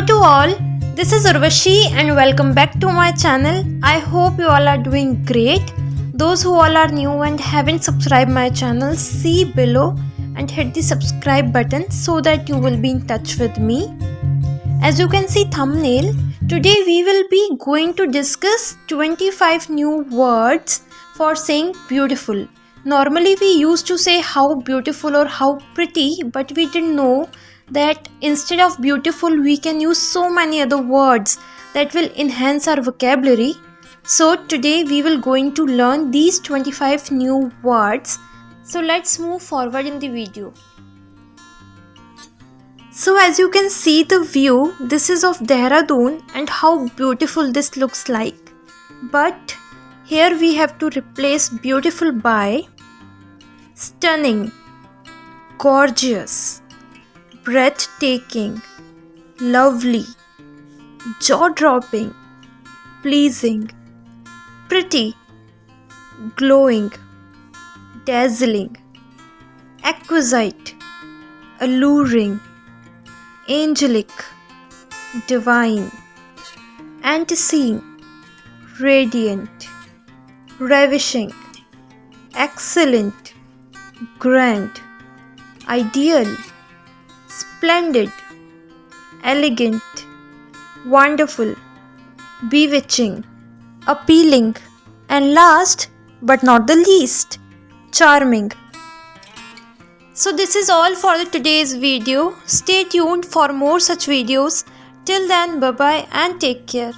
to all, this is Urvashi and welcome back to my channel. I hope you all are doing great. Those who all are new and haven't subscribed my channel, see below and hit the subscribe button so that you will be in touch with me. As you can see thumbnail, today we will be going to discuss 25 new words for saying beautiful. Normally we used to say how beautiful or how pretty, but we didn't know that instead of beautiful we can use so many other words that will enhance our vocabulary. So today we will going to learn these 25 new words. So let's move forward in the video. So as you can see the view, this is of Dehradun and how beautiful this looks like. But here we have to replace beautiful by stunning, gorgeous, breathtaking, lovely, jaw-dropping, pleasing, pretty, glowing, dazzling, exquisite, alluring, angelic, divine, antecedent, radiant, ravishing, excellent, grand, ideal, splendid, elegant, wonderful, bewitching, appealing, and last but not the least, charming. So this is all for today's video. Stay tuned for more such videos. Till then, bye bye and take care.